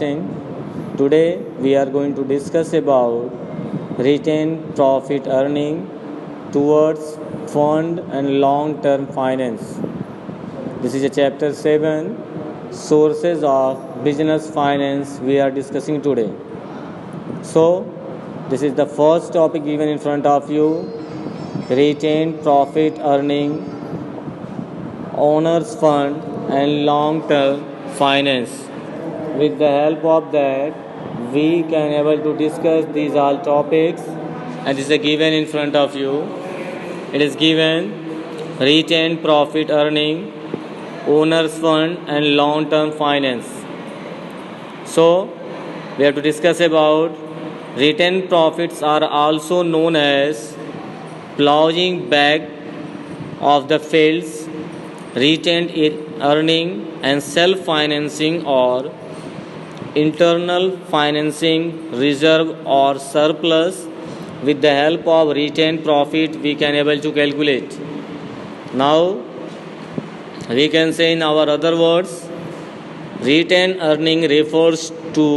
Podcasting. Today we are going to discuss about retained profit earning towards fund and long-term finance. This is a chapter 7 sources of business finance we are discussing today. So this is the first topic given in front of you, retained profit earning, owners fund and long-term finance. With the help of that, we can able to discuss these all topics, and this is given in front of you. It is given retained profit earning, owners fund and long-term finance. So we have to discuss about retained profits are also known as plowing back of the fields, retained earning and self-financing or internal financing reserve or surplus. With the help of retained profit we can able to calculate. Now we can say in our other words, retained earning refers to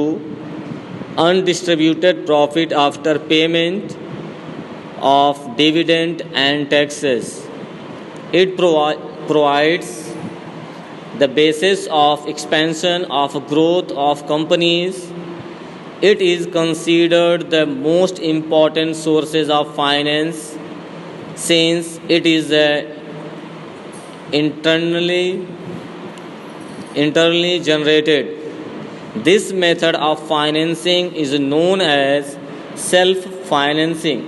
undistributed profit after payment of dividend and taxes. It provides the basis of expansion of growth of companies. It is considered the most important sources of finance since it is internally generated. This method of financing is known as self-financing.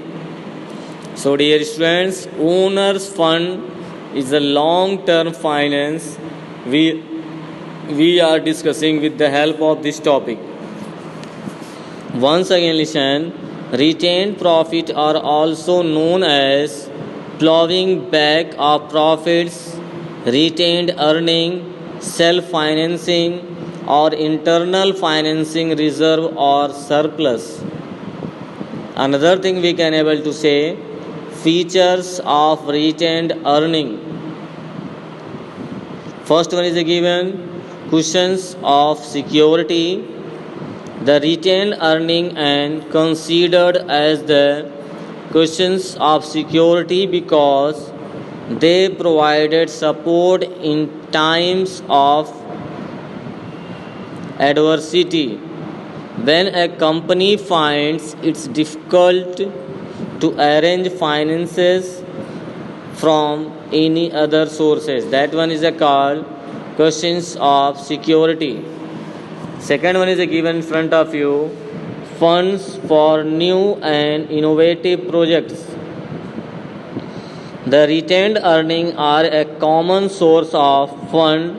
So dear students, owners fund is a long-term finance we are discussing with the help of this topic. Once again listen, retained profit are also known as plowing back of profits, retained earning, self-financing or internal financing reserve or surplus. Another thing we can able to say, features of retained earning. First one is given cushions of security. The retained earning and considered as the cushions of security because they provided support in times of adversity. When a company finds it's difficult to arrange finances from any other sources, that one is called cushions of security. Second one is given in front of you, funds for new and innovative projects. The retained earnings are a common source of fund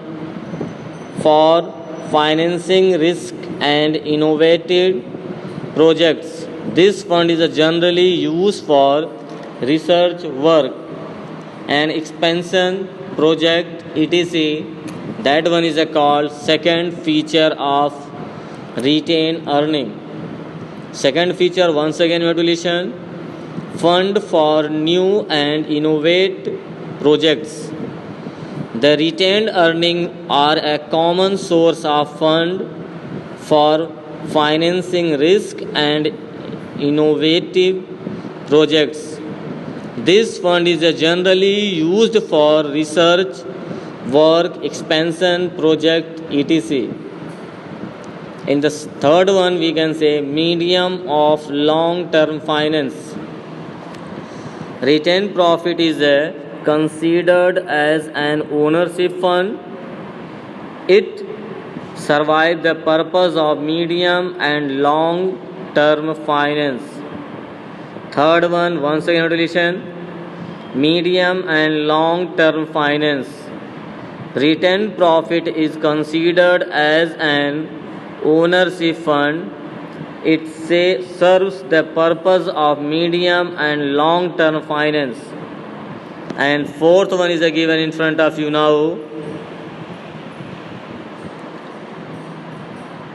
for financing risk and innovative projects. This fund is generally used for research work and expansion project etc. That one is called second feature of retained earning. Second feature, once again you have to listen, fund for new and innovative projects. The retained earnings are a common source of fund for financing risk and innovative projects. This fund is generally used for research, work, expansion, project, etc. In the third one, we can say medium of long-term finance. Retained profit is considered as an ownership fund. It serves the purpose of medium and long-term finance. Third one, once again, listen, medium and long-term finance. Retained profit is considered as an ownership fund. It serves the purpose of medium and long-term finance. And fourth one is given in front of you now,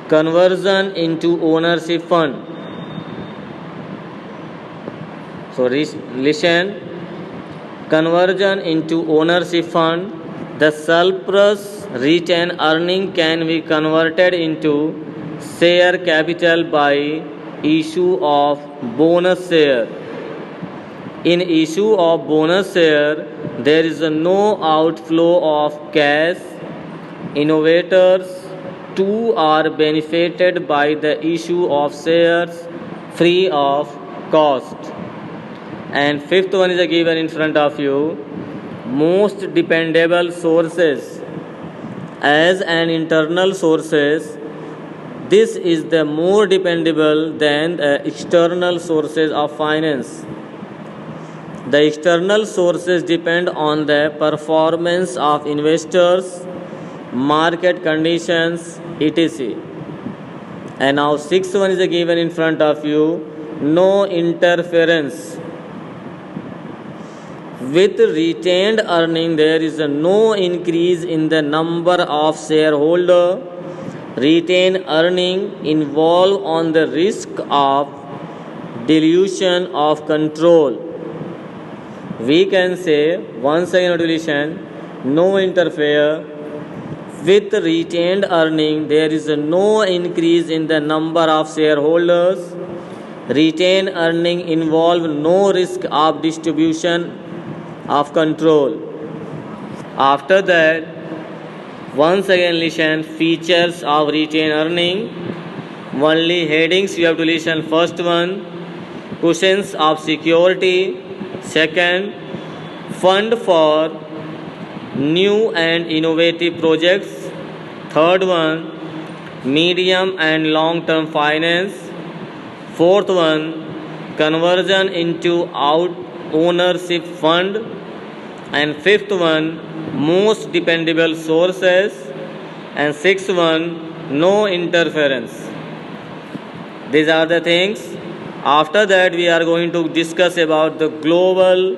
conversion into ownership fund. So listen, conversion into ownership fund, the surplus retained earning can be converted into share capital by issue of bonus share. In issue of bonus share, there is no outflow of cash. Innovators too are benefited by the issue of shares free of cost. And fifth one is given in front of you. Most dependable sources. As an internal sources, this is the more dependable than the external sources of finance. The external sources depend on the performance of investors, market conditions, etc. And now sixth one is given in front of you. No interference. With retained earning, there is no increase in the number of shareholders. Retained earning involve on the risk of dilution of control. We can say once again dilution, no interfere. With retained earning, there is no increase in the number of shareholders. Retained earning involve no risk of distribution of control. After that, once again listen features of retained earning. Only headings you have to listen. First one, cushions of security. Second, fund for new and innovative projects. Third one, medium and long term finance. Fourth one, conversion into ownership fund. And fifth one, most dependable sources. And sixth one, no interference. These are the things. After that, we are going to discuss about the global